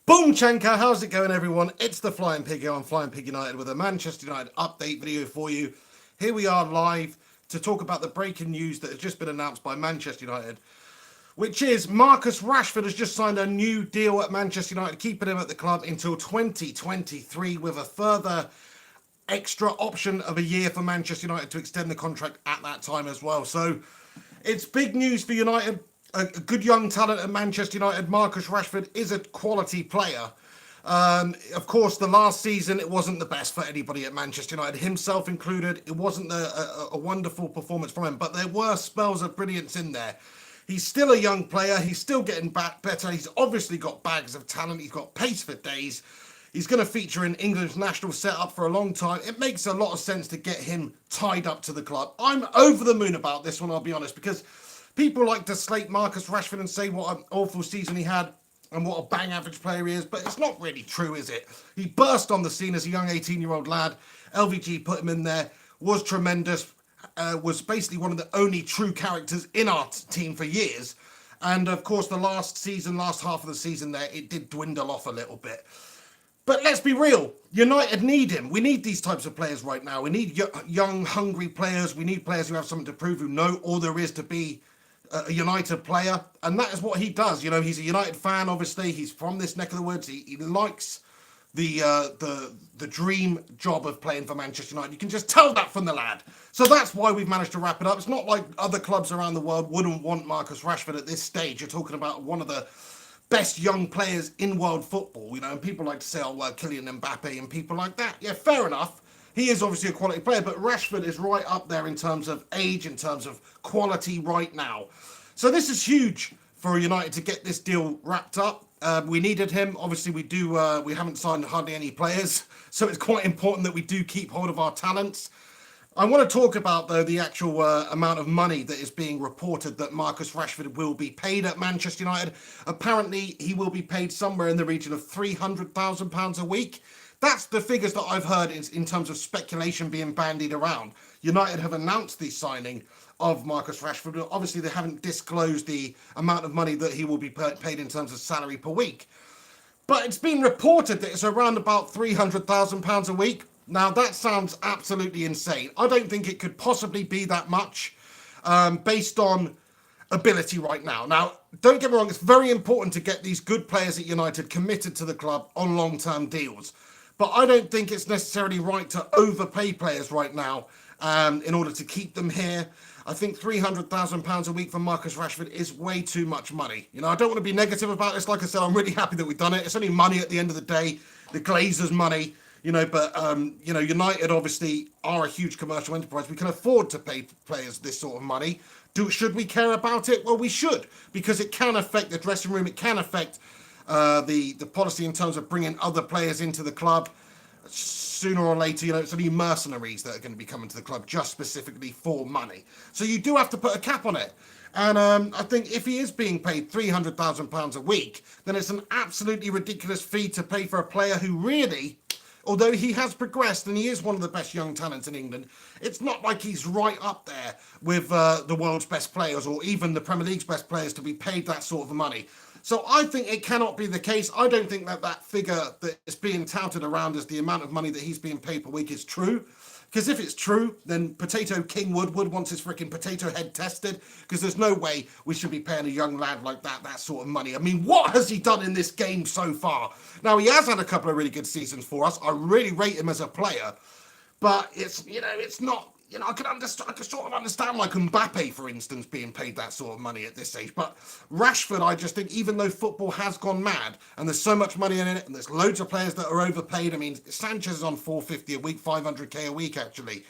Boom Chanka, how's it going everyone? It's the Flying Pig here on Flying Pig United with a Manchester United update video for you. Here we are live to talk about the breaking news that has just been announced by Manchester United, which is Marcus Rashford has just signed a new deal at Manchester United, keeping him at the club until 2023 with a further extra option of a year for Manchester United to extend the contract at that time as well. So it's big news for United. A good young talent at Manchester United. Marcus Rashford is a quality player. Of course, the last season, it wasn't the best for anybody at Manchester United, himself included. It wasn't a wonderful performance from him, but there were spells of brilliance in there. He's still a young player. He's still getting back better. He's obviously got bags of talent. He's got pace for days. He's going to feature in England's national setup for a long time. It makes a lot of sense to get him tied up to the club. I'm over the moon about this one, I'll be honest, because people like to slate Marcus Rashford and say what an awful season he had and what a bang average player he is, but it's not really true, is it? He burst on the scene as a young 18-year-old lad. LVG put him in there, was tremendous, was basically one of the only true characters in our team for years. And of course, the last half of the season there, it did dwindle off a little bit. But let's be real, United need him. We need these types of players right now. We need young, hungry players. We need players who have something to prove, who know all there is to be a United player. And that is what he does. You know, he's a United fan, obviously. He's from this neck of the woods. He likes the dream job of playing for Manchester United. You can just tell that from the lad. So that's why we've managed to wrap it up. It's not like other clubs around the world wouldn't want Marcus Rashford at this stage. You're talking about one of the best young players in world football, you know, and people like to say, oh, well, Kylian Mbappe and people like that. Yeah, fair enough. He is obviously a quality player, but Rashford is right up there in terms of age, in terms of quality right now. So this is huge for United to get this deal wrapped up. We needed him. Obviously, we haven't signed hardly any players, so it's quite important that we do keep hold of our talents. I want to talk about, though, the actual amount of money that is being reported that Marcus Rashford will be paid at Manchester United. Apparently, he will be paid somewhere in the region of £300,000 a week. That's the figures that I've heard in terms of speculation being bandied around. United have announced the signing of Marcus Rashford. Obviously, they haven't disclosed the amount of money that he will be paid in terms of salary per week. But it's been reported that it's around about £300,000 a week. Now, that sounds absolutely insane. I don't think it could possibly be that much based on ability right now. Now, don't get me wrong, it's very important to get these good players at United committed to the club on long-term deals. But I don't think it's necessarily right to overpay players right now in order to keep them here. I think £300,000 a week for Marcus Rashford is way too much money. You know, I don't want to be negative about this. Like I said, I'm really happy that we've done it. It's only money at the end of the day, the Glazers' money. You know, but, you know, United obviously are a huge commercial enterprise. We can afford to pay players this sort of money. Should we care about it? Well, we should, because it can affect the dressing room. It can affect the policy in terms of bringing other players into the club. Sooner or later, you know, it's only mercenaries that are going to be coming to the club just specifically for money. So you do have to put a cap on it. And I think if he is being paid £300,000 a week, then it's an absolutely ridiculous fee to pay for a player who really, although he has progressed and he is one of the best young talents in England, it's not like he's right up there with the world's best players or even the Premier League's best players to be paid that sort of money. So I think it cannot be the case. I don't think that figure that is being touted around as the amount of money that he's being paid per week is true. Because if it's true, then Potato King Woodward wants his freaking potato head tested. Because there's no way we should be paying a young lad like that sort of money. I mean, what has he done in this game so far? Now, he has had a couple of really good seasons for us. I really rate him as a player. But it's, you know, it's not, you know, I can sort of understand like Mbappe, for instance, being paid that sort of money at this age. But Rashford, I just think, even though football has gone mad and there's so much money in it and there's loads of players that are overpaid. I mean, Sanchez is on $450 a week, $500K a week, actually.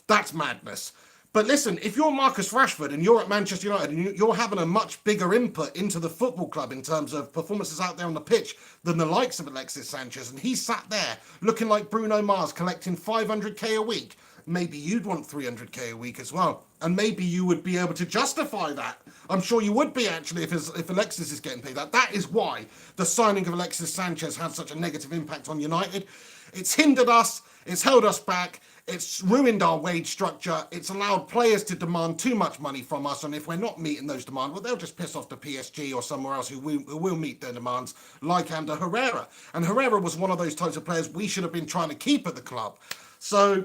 That's madness. But listen, if you're Marcus Rashford and you're at Manchester United and you're having a much bigger input into the football club in terms of performances out there on the pitch than the likes of Alexis Sanchez, and he sat there looking like Bruno Mars collecting $500K a week, maybe you'd want $300K a week as well. And maybe you would be able to justify that. I'm sure you would be, actually, if Alexis is getting paid that. That is why the signing of Alexis Sanchez had such a negative impact on United. It's hindered us. It's held us back. It's ruined our wage structure. It's allowed players to demand too much money from us. And if we're not meeting those demands, well, they'll just piss off to PSG or somewhere else who will meet their demands, like Ander Herrera. And Herrera was one of those types of players we should have been trying to keep at the club. So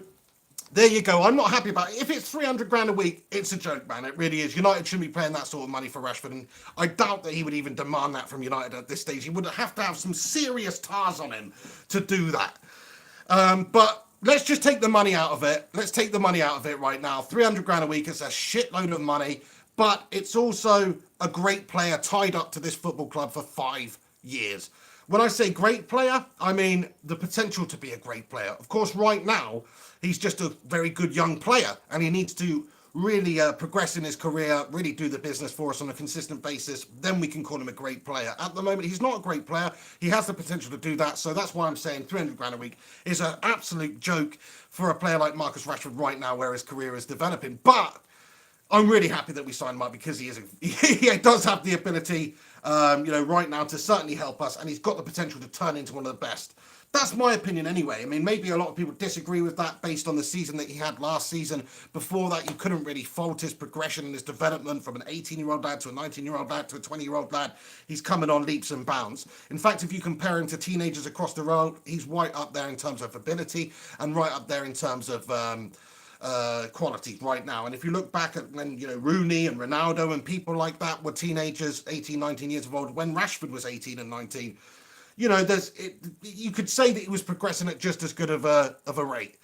there you go. I'm not happy about it. If it's 300 grand a week, it's a joke, man. It really is. United shouldn't be paying that sort of money for Rashford. And I doubt that he would even demand that from United at this stage. He would have to have some serious tars on him to do that. But let's just take the money out of it. Let's take the money out of it right now. 300 grand a week is a shitload of money, but it's also a great player tied up to this football club for 5 years. When I say great player, I mean the potential to be a great player. Of course, right now, he's just a very good young player, and he needs to really progress in his career, really do the business for us on a consistent basis. Then we can call him a great player. At the moment, he's not a great player. He has the potential to do that. So that's why I'm saying 300 grand a week is an absolute joke for a player like Marcus Rashford right now, where his career is developing. But I'm really happy that we signed him up, because he does have the ability, right now to certainly help us, and he's got the potential to turn into one of the best. That's my opinion anyway. I mean, maybe a lot of people disagree with that based on the season that he had last season. Before that, you couldn't really fault his progression and his development from an 18-year-old lad to a 19-year-old lad to a 20-year-old lad. He's coming on leaps and bounds. In fact, if you compare him to teenagers across the world, he's right up there in terms of ability and right up there in terms of quality right now. And if you look back at when, Rooney and Ronaldo and people like that were teenagers, 18, 19 years old, when Rashford was 18 and 19, you could say that he was progressing at just as good of a rate.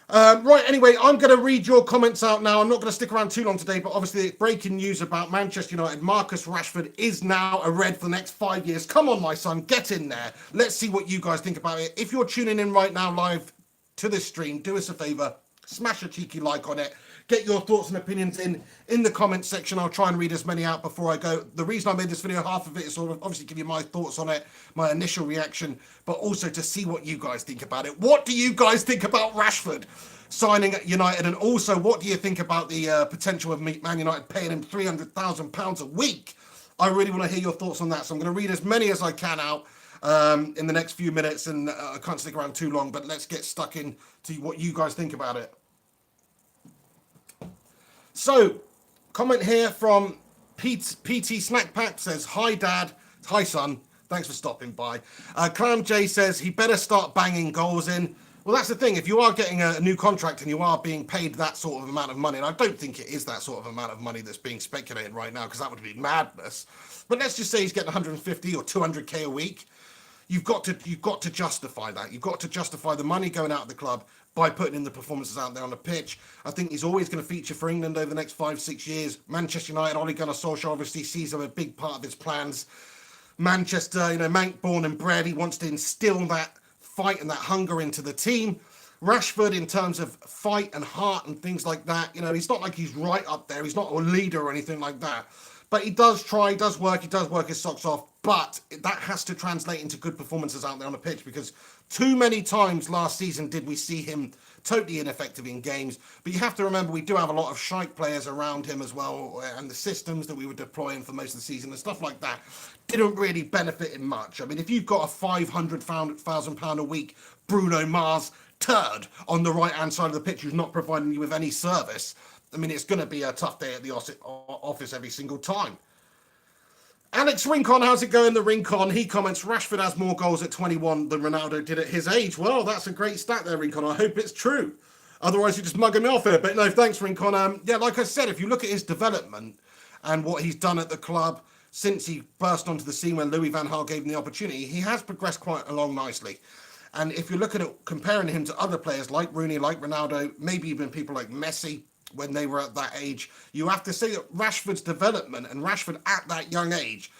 Right, anyway, I'm going to read your comments out now. I'm not going to stick around too long today, but obviously breaking news about Manchester United. Marcus Rashford is now a Red for the next 5 years. Come on, my son, get in there. Let's see what you guys think about it. If you're tuning in right now live to this stream, do us a favour, smash a cheeky like on it. Get your thoughts and opinions in the comments section. I'll try and read as many out before I go. The reason I made this video, half of it is sort of obviously give you my thoughts on it, my initial reaction, but also to see what you guys think about it. What do you guys think about Rashford signing at United? And also, what do you think about the potential of Man United paying him £300,000 a week? I really want to hear your thoughts on that. So I'm going to read as many as I can out in the next few minutes, and I can't stick around too long, but let's get stuck in to what you guys think about it. So, comment here from PT Snack Pack says, "Hi Dad, hi son, thanks for stopping by." Clam J says he better start banging goals in. Well, that's the thing. If you are getting a new contract and you are being paid that sort of amount of money, and I don't think it is that sort of amount of money that's being speculated right now, because that would be madness. But let's just say he's getting 150 or 200k a week. You've got to justify that. You've got to justify the money going out of the club by putting in the performances out there on the pitch. I think he's always going to feature for England over the next 5-6 years. Manchester United, Ole Gunnar Solskjaer obviously sees him a big part of his plans. Manchester, Manc born and bred, he wants to instill that fight and that hunger into the team. Rashford, in terms of fight and heart and things like that, he's not like he's right up there. He's not a leader or anything like that. But he does try, he does work his socks off. But that has to translate into good performances out there on the pitch, because too many times last season did we see him totally ineffective in games. But you have to remember, we do have a lot of shite players around him as well, and the systems that we were deploying for most of the season and stuff like that didn't really benefit him much. I mean, if you've got a £500,000 a week Bruno Mars turd on the right-hand side of the pitch who's not providing you with any service, I mean, it's going to be a tough day at the office every single time. Alex Rincon, how's it going, the Rincon? He comments, Rashford has more goals at 21 than Ronaldo did at his age. Well, that's a great stat there, Rincon. I hope it's true. Otherwise, you're just mugging me off here. But no, thanks, Rincon. Yeah, like I said, if you look at his development and what he's done at the club since he burst onto the scene when Louis van Gaal gave him the opportunity, he has progressed quite along nicely. And if you're looking at comparing him to other players like Rooney, like Ronaldo, maybe even people like Messi, when they were at that age, you have to say that Rashford's development and Rashford at that young age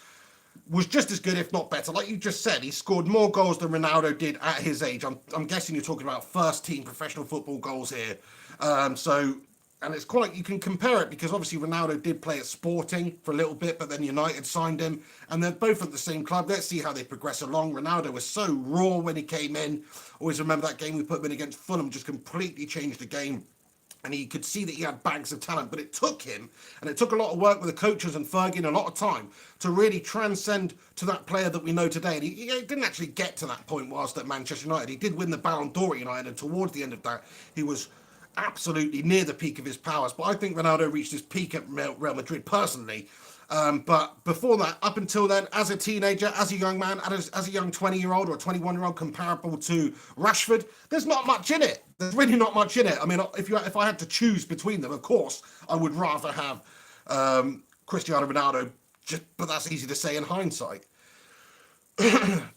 was just as good, if not better. Like you just said, he scored more goals than Ronaldo did at his age. I'm guessing you're talking about first team professional football goals here. And it's quite, you can compare it, because obviously Ronaldo did play at Sporting for a little bit, but then United signed him, and they're both at the same club. Let's see how they progress along. Ronaldo was so raw when he came in. Always remember that game we put him in against Fulham, just completely changed the game. and he could see that he had bags of talent, but it took him, and it took a lot of work with the coaches and Fergie and a lot of time to really transcend to that player that we know today. And he didn't actually get to that point whilst at Manchester United. He did win the Ballon d'Or at United, and towards the end of that, he was absolutely near the peak of his powers. But I think Ronaldo reached his peak at Real Madrid personally. But before that, up until then, as a teenager, as a young man, as a young 20-year-old or 21-year-old, comparable to Rashford, there's not much in it. There's really not much in it. I mean, if I had to choose between them, of course, I would rather have Cristiano Ronaldo, but that's easy to say in hindsight.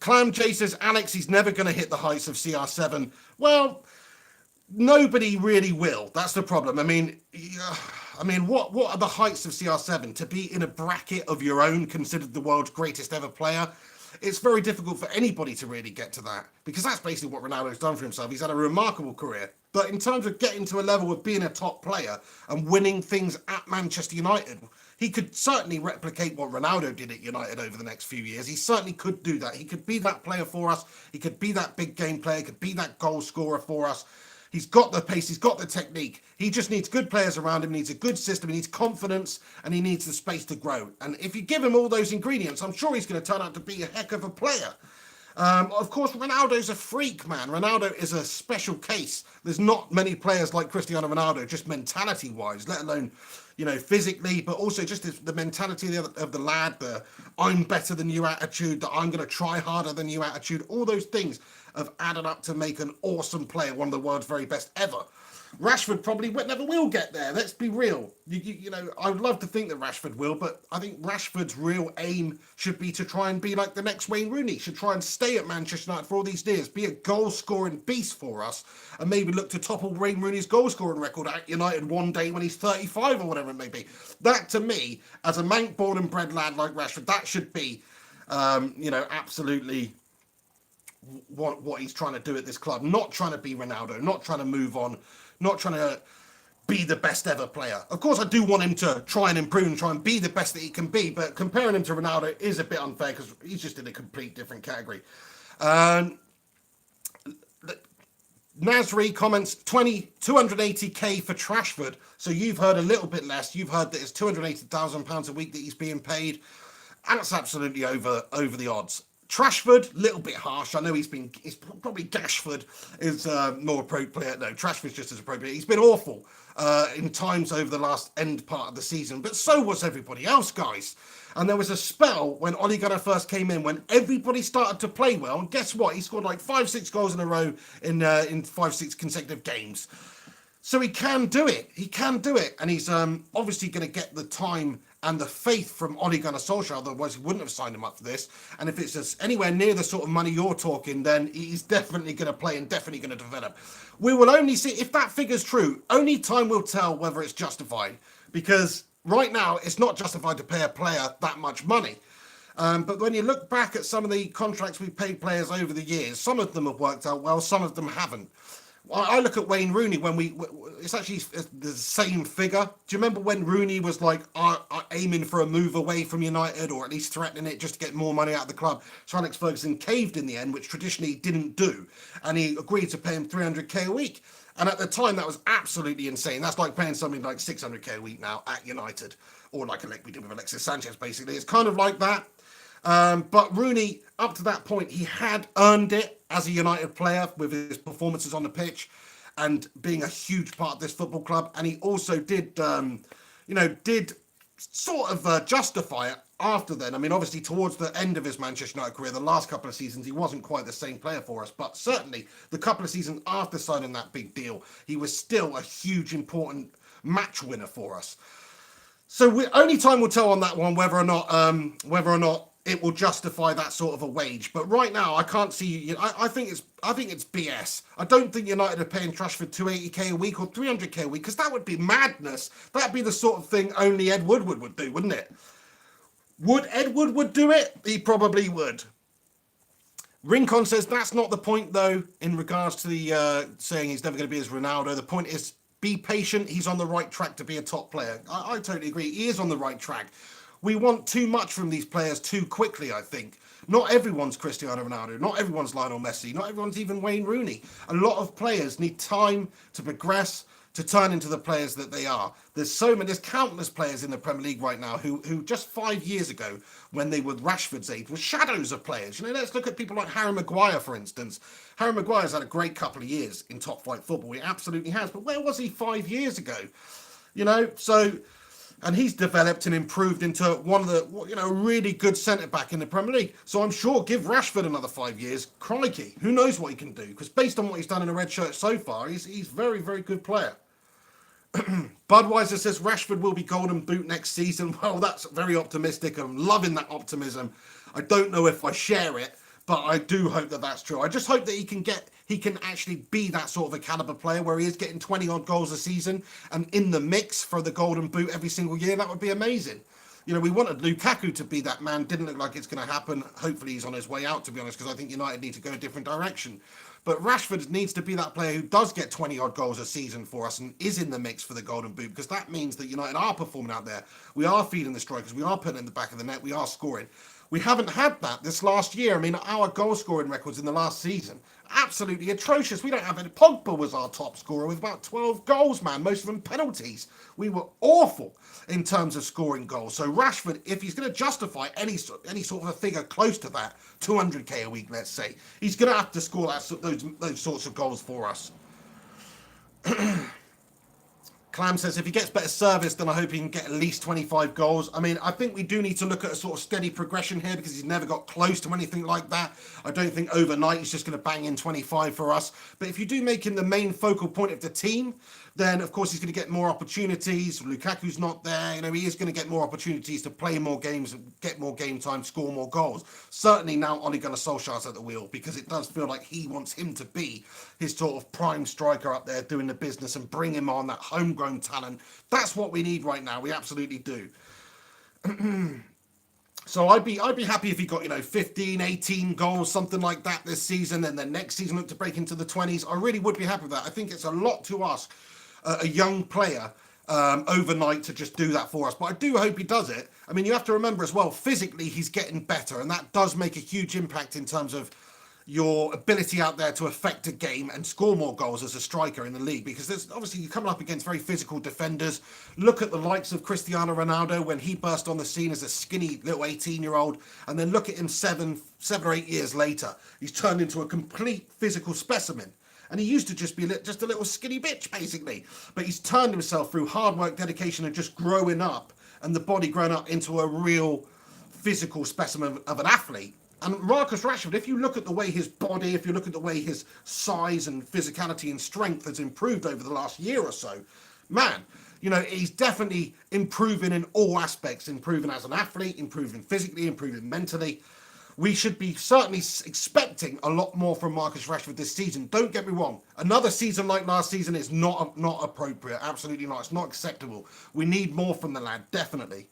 Clam J says, Alex, he's never going to hit the heights of CR7. Well, nobody really will. That's the problem. I mean, what are the heights of CR7? To be in a bracket of your own, considered the world's greatest ever player, it's very difficult for anybody to really get to that, because that's basically what Ronaldo's done for himself. He's had a remarkable career. But in terms of getting to a level of being a top player and winning things at Manchester United, he could certainly replicate what Ronaldo did at United over the next few years. He certainly could do that. He could be that player for us. He could be that big game player. He could be that goal scorer for us. He's got the pace, he's got the technique. He just needs good players around him, he needs a good system, he needs confidence, and he needs the space to grow. And if you give him all those ingredients, I'm sure he's going to turn out to be a heck of a player. Of course, Ronaldo's a freak, man. Ronaldo is a special case. There's not many players like Cristiano Ronaldo, just mentality-wise, let alone, physically, but also just the mentality of the lad, the I'm better than you attitude, the I'm going to try harder than you attitude. All those things have added up to make an awesome player, one of the world's very best ever. Rashford probably never will get there. Let's be real. I would love to think that Rashford will, but I think Rashford's real aim should be to try and be like the next Wayne Rooney. Should try and stay at Manchester United for all these years, be a goal-scoring beast for us, and maybe look to topple Wayne Rooney's goal-scoring record at United one day when he's 35 or whatever it may be. That, to me, as a Manc-born and bred lad like Rashford, that should be, absolutely what he's trying to do at this club. Not trying to be Ronaldo, not trying to move on, not trying to be the best ever player. Of course, I do want him to try and improve and try and be the best that he can be, but comparing him to Ronaldo is a bit unfair because he's just in a complete different category. Nasri comments 280k for Rashford. So you've heard a little bit less. You've heard that it's £280,000 a week that he's being paid. And it's absolutely over the odds. Trashford, little bit harsh. I know he's probably Gashford is more appropriate. No, Trashford's just as appropriate. He's been awful in times over the last end part of the season, but so was everybody else, guys. And there was a spell when Ole Gunnar first came in when everybody started to play well, and guess what? He scored like 5-6 goals in a row in 5-6 consecutive games. So he can do it. He can do it, and he's obviously going to get the time and the faith from Ole Gunnar Solskjaer, otherwise he wouldn't have signed him up for this. And if it's just anywhere near the sort of money you're talking, then he's definitely going to play and definitely going to develop. We will only see, if that figure's true, only time will tell whether it's justified. Because right now, it's not justified to pay a player that much money. But when you look back at some of the contracts we've paid players over the years, some of them have worked out well, some of them haven't. I look at Wayne Rooney when it's actually the same figure. Do you remember when Rooney was like aiming for a move away from United, or at least threatening it just to get more money out of the club? So Alex Ferguson caved in the end, which traditionally he didn't do, and he agreed to pay him 300k a week. And at the time, that was absolutely insane. That's like paying something like 600k a week now at United, or like we did with Alexis Sanchez, basically. It's kind of like that. But Rooney, up to that point, he had earned it as a United player with his performances on the pitch and being a huge part of this football club. And he also did sort of justify it after then. I mean, obviously, towards the end of his Manchester United career, the last couple of seasons, he wasn't quite the same player for us. But certainly, the couple of seasons after signing that big deal, he was still a huge, important match winner for us. So only time will tell on that one whether or not it will justify that sort of a wage. But right now, I can't see. I think it's BS. I don't think United are paying Rashford 280k a week or 300k a week, because that would be madness. That'd be the sort of thing only Ed Woodward would do, wouldn't it? Would Ed Woodward do it? He probably would. Rincon says that's not the point, though, in regards to the saying he's never going to be as Ronaldo. The point is, be patient. He's on the right track to be a top player. I totally agree. He is on the right track. We want too much from these players too quickly, I think. Not everyone's Cristiano Ronaldo. Not everyone's Lionel Messi. Not everyone's even Wayne Rooney. A lot of players need time to progress, to turn into the players that they are. There's countless players in the Premier League right now who just 5 years ago, when they were Rashford's age, were shadows of players. You know, let's look at people like Harry Maguire, for instance. Harry Maguire's had a great couple of years in top flight football. He absolutely has. But where was he 5 years ago? You know, so, and he's developed and improved into one of the, you know, really good centre-back in the Premier League. So I'm sure, give Rashford another 5 years, crikey, who knows what he can do? Because based on what he's done in a red shirt so far, he's very, very good player. Budweiser says Rashford will be Golden Boot next season. Well, that's very optimistic. I'm loving that optimism. I don't know if I share it, but I do hope that that's true. I just hope that he can actually be that sort of a caliber player where he is getting 20 odd goals a season and in the mix for the Golden Boot every single year. That would be amazing. You know, we wanted Lukaku to be that man. Didn't look like it's going to happen. Hopefully he's on his way out, to be honest, because I think United need to go a different direction. But Rashford needs to be that player who does get 20 odd goals a season for us and is in the mix for the Golden Boot, because that means that United are performing out there. We are feeding the strikers. We are putting in the back of the net. We are scoring. We haven't had that this last year. I mean, our goal scoring records in the last season, absolutely atrocious. We don't have any. Pogba was our top scorer with about 12 goals, man, most of them penalties. We were awful in terms of scoring goals. So Rashford, if he's going to justify any sort of a figure close to that, 200k a week, let's say, he's going to have to score those sorts of goals for us. Clam says, if he gets better service, then I hope he can get at least 25 goals. I mean, I think we do need to look at a sort of steady progression here, because he's never got close to anything like that. I don't think overnight he's just going to bang in 25 for us. But if you do make him the main focal point of the team, then of course he's going to get more opportunities. Lukaku's not there. You know, he is going to get more opportunities to play more games, get more game time, score more goals. Certainly now Ole Gunnar Solskjaer's at the wheel, because it does feel like he wants him to be his sort of prime striker up there doing the business and bring him on, that homegrown talent. That's what we need right now. We absolutely do. So I'd be happy if he got, 15, 18 goals, something like that this season, and then next season look to break into the 20s. I really would be happy with that. I think it's a lot to ask a young player overnight to just do that for us. But I do hope he does it. I mean, you have to remember as well, physically he's getting better, and that does make a huge impact in terms of your ability out there to affect a game and score more goals as a striker in the league, because there's obviously you're coming up against very physical defenders. Look at the likes of Cristiano Ronaldo when he burst on the scene as a skinny little 18-year-old, and then look at him seven or 8 years later. He's turned into a complete physical specimen. And he used to just be just a little skinny bitch, basically. But he's turned himself through hard work, dedication, and just growing up, and the body growing up into a real physical specimen of an athlete. And Marcus Rashford, if you look at the way his body, if you look at the way his size and physicality and strength has improved over the last year or so, man, he's definitely improving in all aspects, improving as an athlete, improving physically, improving mentally. We should be certainly expecting a lot more from Marcus Rashford this season. Don't get me wrong. Another season like last season is not appropriate. Absolutely not. It's not acceptable. We need more from the lad, definitely.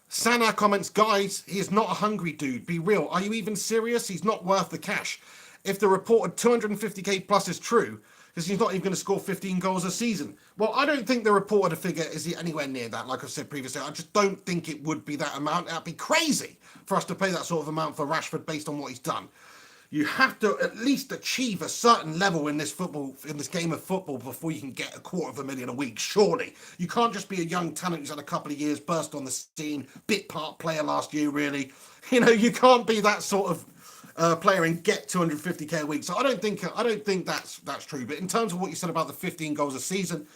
Sana comments, guys, he is not a hungry dude. Be real. Are you even serious? He's not worth the cash. If the reported 250k plus is true, because he's not even going to score 15 goals a season. Well, I don't think the reported figure is anywhere near that, like I said previously. I just don't think it would be that amount. That'd be crazy for us to pay that sort of amount for Rashford based on what he's done. You have to at least achieve a certain level in this game of football before you can get $250,000 a week, surely. You can't just be a young talent who's had a couple of years, burst on the scene, bit part player last year, really. You can't be that sort of player and get 250k a week. So I don't think that's true. But in terms of what you said about the 15 goals a season,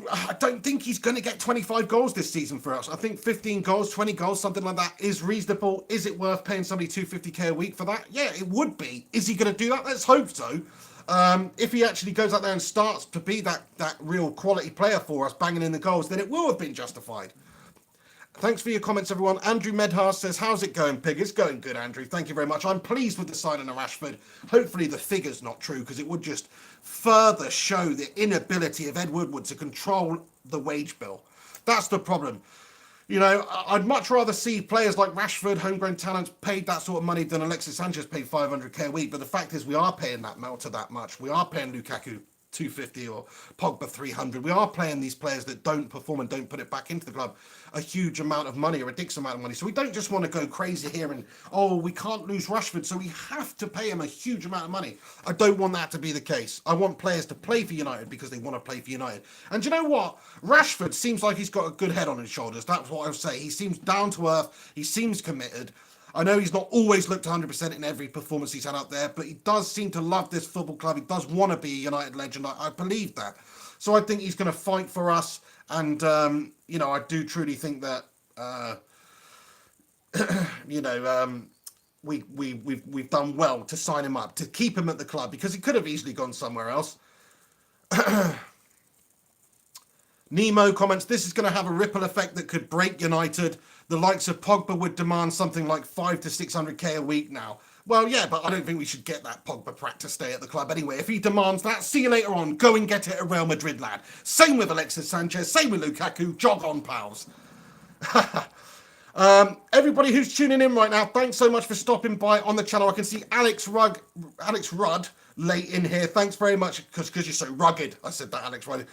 I don't think he's going to get 25 goals this season for us. I think 15 goals, 20 goals, something like that is reasonable. Is it worth paying somebody 250k a week for that? Yeah, it would be. Is he going to do that? Let's hope so. If he actually goes out there and starts to be that real quality player for us, banging in the goals, then it will have been justified. Thanks for your comments, everyone. Andrew Medhar says, how's it going, Pig? It's going good, Andrew. Thank you very much. I'm pleased with the signing of Rashford. Hopefully the figure's not true, because it would just further show the inability of Ed Woodward to control the wage bill. That's the problem. I'd much rather see players like Rashford, homegrown talents, paid that sort of money than Alexis Sanchez paid 500k a week. But the fact is we are paying that Melter that much. We are paying Lukaku 250 or Pogba 300. We are playing these players that don't perform and don't put it back into the club a huge amount of money, a ridiculous amount of money. So we don't just want to go crazy here and, oh, we can't lose Rashford, so we have to pay him a huge amount of money. I don't want that to be the case. I want players to play for United because they want to play for United. And you know what? Rashford seems like he's got a good head on his shoulders. That's what I would say. He seems down to earth. He seems committed. I know he's not always looked 100% in every performance he's had out there, but he does seem to love this football club. He does want to be a United legend. I believe that. So I think he's going to fight for us. And, you know, I do truly think that, you know, we've done well to sign him up, to keep him at the club, because he could have easily gone somewhere else. Nemo comments, this is going to have a ripple effect that could break United. The likes of Pogba would demand something like 500 to 600k a week now. Well, yeah, but I don't think we should get that Pogba prat to stay at the club anyway. If he demands that, see you later on. Go and get it at Real Madrid, lad. Same with Alexis Sanchez. Same with Lukaku. Jog on, pals. Everybody who's tuning in right now, thanks so much for stopping by on the channel. I can see Alex Rudd late in here. Thanks very much, because you're so rugged. I said that, Alex Rudd.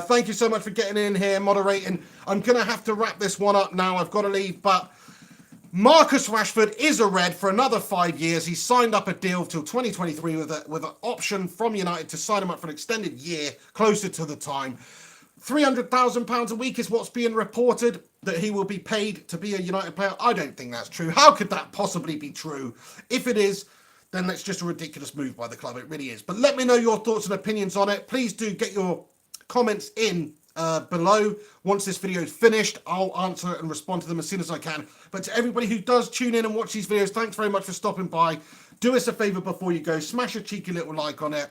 Thank you so much for getting in here, moderating. I'm going to have to wrap this one up now. I've got to leave, but Marcus Rashford is a red for another 5 years. He's signed up a deal till 2023 with an option from United to sign him up for an extended year, closer to the time. £300,000 a week is what's being reported that he will be paid to be a United player. I don't think that's true. How could that possibly be true? If it is, then that's just a ridiculous move by the club. It really is. But let me know your thoughts and opinions on it. Please do get your comments in below. Once this video is finished, I'll answer and respond to them as soon as I can. But to everybody who does tune in and watch these videos, thanks very much for stopping by. Do us a favor before you go. Smash a cheeky little like on it.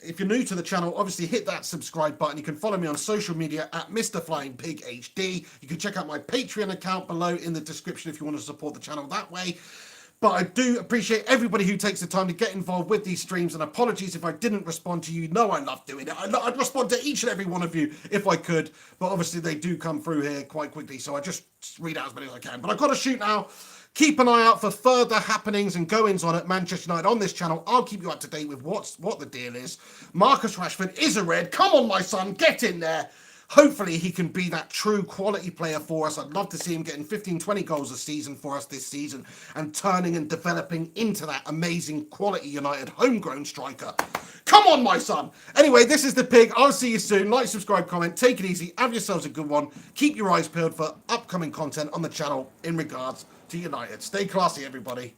If you're new to the channel, obviously hit that subscribe button. You can follow me on social media at Mr. Flying Pig HD. You can check out my Patreon account below in the description if you want to support the channel that way. But I do appreciate everybody who takes the time to get involved with these streams, and apologies if I didn't respond to you. No, I love doing it. I'd respond to each and every one of you if I could, but obviously they do come through here quite quickly, so I just read out as many as I can. But I've got to shoot now. Keep an eye out for further happenings and goings on at Manchester United on this channel. I'll keep you up to date with what the deal is. Marcus Rashford is a red. Come on, my son, get in there. Hopefully he can be that true quality player for us. I'd love to see him getting 15, 20 goals a season for us this season and turning and developing into that amazing quality United homegrown striker. Come on, my son. Anyway, this is The Pig. I'll see you soon. Like, subscribe, comment. Take it easy. Have yourselves a good one. Keep your eyes peeled for upcoming content on the channel in regards to United. Stay classy, everybody.